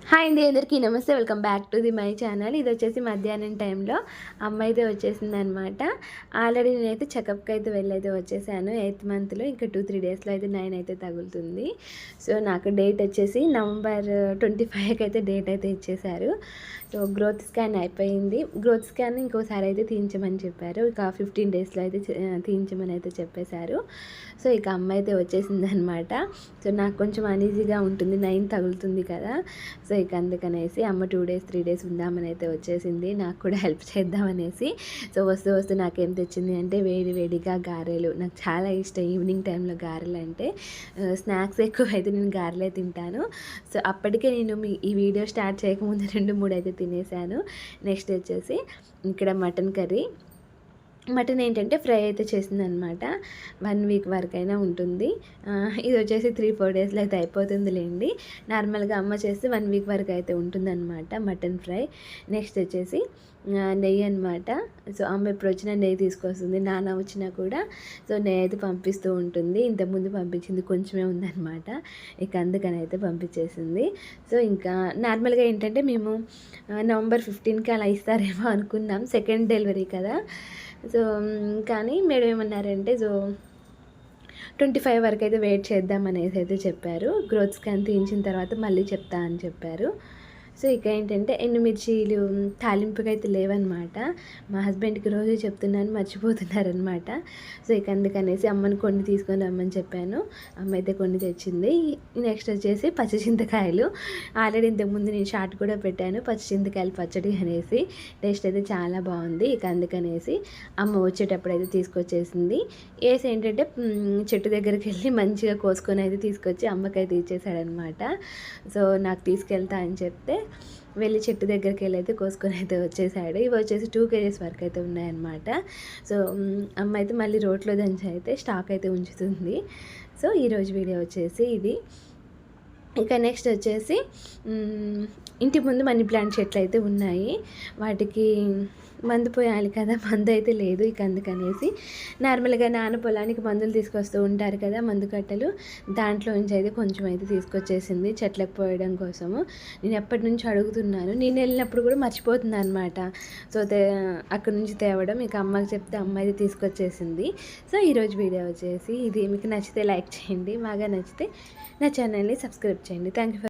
Hi అండి, అందరికీ నమస్తే. Welcome back to my channel. ఇది వచ్చేసి మధ్యాహ్నం టైంలో అమ్మ అయితే వచ్చేసింది అనమాట. ఆల్రెడీ నేనైతే చెకప్కి అయితే వెళ్ళైతే వచ్చేసాను 8th మంత్లో. ఇంకా 2-3 డేస్లో అయితే 9 అయితే తగులుతుంది. సో నాకు డేట్ వచ్చేసి నవంబర్ 25కి అయితే డేట్ అయితే ఇచ్చేశారు. సో గ్రోత్ స్కాన్ అయిపోయింది. గ్రోత్ స్కాన్ ఇంకోసారి అయితే తీయించమని చెప్పారు. ఇక 15 డేస్లో అయితే తీయించమని అయితే చెప్పేశారు. సో ఇక అమ్మ అయితే వచ్చేసింది అనమాట. సో నాకు కొంచెం అనీజీగా ఉంటుంది, 9 తగులుతుంది కదా. సో ఇక అందుకనేసి అమ్మ 2 డేస్ 3 డేస్ ఉందామని అయితే వచ్చేసింది, నాకు కూడా హెల్ప్ చేద్దామనేసి. సో వస్తూ నాకేం తెచ్చింది అంటే వేడిగా గారెలు. నాకు చాలా ఇష్టం ఈవినింగ్ టైంలో గారెలు అంటే. స్నాక్స్ ఎక్కువ అయితే నేను గారెలే తింటాను. సో అప్పటికే నేను ఈ వీడియో స్టార్ట్ చేయకముందు 2-3 అయితే తినేసాను. నెక్స్ట్ వచ్చేసి ఇక్కడ మటన్ కర్రీ. మటన్ ఏంటంటే ఫ్రై అయితే చేసిందనమాట. 1 వీక్ వరకైనా ఉంటుంది. ఇది వచ్చేసి 3-4 డేస్లో అయితే అయిపోతుందిలేండి. నార్మల్గా అమ్మ చేస్తే 1 వీక్ వరకు అయితే ఉంటుందన్నమాట మటన్ ఫ్రై. నెక్స్ట్ వచ్చేసి నెయ్యి అనమాట. సో అమ్మ ఎప్పుడు వచ్చినా నెయ్యి తీసుకొస్తుంది, నాన్న వచ్చినా కూడా. సో నెయ్యి అయితే పంపిస్తూ ఉంటుంది. ఇంతకుముందు పంపించింది కొంచెమే ఉందన్నమాట, ఇక అందుకని అయితే పంపించేసింది. సో ఇంకా నార్మల్గా ఏంటంటే మేము నవంబర్ 15కి అలా ఇస్తారేమో అనుకున్నాం, సెకండ్ డెలివరీ కదా. సో కానీ మేడం ఏమన్నారంటే 25 వరకు అయితే వెయిట్ చేద్దాం అనేసి అయితే చెప్పారు. గ్రోత్ స్కాన్ తీయించిన తర్వాత మళ్ళీ చెప్తా అని చెప్పారు. సో ఇక ఏంటంటే ఎండుమిర్చీలు తాలింపుగా అయితే లేవన్నమాట. మా హస్బెండ్కి రోజు చెప్తున్నాను, మర్చిపోతున్నారనమాట. సో ఇక అందుకనేసి అమ్మని కొన్ని తీసుకొని రమ్మని చెప్పాను. అమ్మ అయితే కొన్ని తెచ్చింది. నెక్స్ట్ వచ్చేసి పచ్చి చింతకాయలు. ఆల్రెడీ ఇంతకుముందు నేను షార్ట్ కూడా పెట్టాను, పచ్చి చింతకాయలు పచ్చడి అనేసి. టేస్ట్ అయితే చాలా బాగుంది. ఇక అందుకనేసి అమ్మ వచ్చేటప్పుడు అయితే తీసుకొచ్చేసింది. వేసి ఏంటంటే చెట్టు దగ్గరికి వెళ్ళి మంచిగా కోసుకొని అయితే తీసుకొచ్చి అమ్మకైతే ఇచ్చేసాడనమాట. సో నాకు తీసుకెళ్తా అని చెప్తే వెళ్ళి చెట్టు దగ్గరికి వెళ్ళి అయితే కోసుకొని అయితే వచ్చేసాడు. ఇవి వచ్చేసి 2 kgs వరకు అయితే ఉన్నాయన్నమాట. సో అమ్మ అయితే మళ్ళీ రోట్లో దంచి అయితే స్టాక్ అయితే ఉంచుతుంది. సో ఈరోజు వీడియో వచ్చేసి ఇది. ఇక నెక్స్ట్ వచ్చేసి ఇంటి ముందు మనీ ప్లాంట్ చెట్లు అయితే ఉన్నాయి. వాటికి మందు పోయాలి కదా, మందు అయితే లేదు. ఇక అందుకనేసి నార్మల్గా నాన్న పొలానికి మందులు తీసుకొస్తూ ఉంటారు కదా, మందు కట్టలు. దాంట్లో నుంచి అయితే కొంచెం అయితే తీసుకొచ్చేసింది చెట్లకు పోయడం కోసము. నేను ఎప్పటి నుంచి అడుగుతున్నాను, నేను వెళ్ళినప్పుడు కూడా మర్చిపోతున్నాను అనమాట. సో అక్కడి నుంచి తేవడం, ఇక అమ్మకి చెప్తే అమ్మ అయితే తీసుకొచ్చేసింది. సో ఈరోజు వీడియో వచ్చేసి ఇది. మీకు నచ్చితే లైక్ చేయండి, బాగా నచ్చితే నా ఛానల్ని సబ్స్క్రైబ్ చేయండి. Thank you.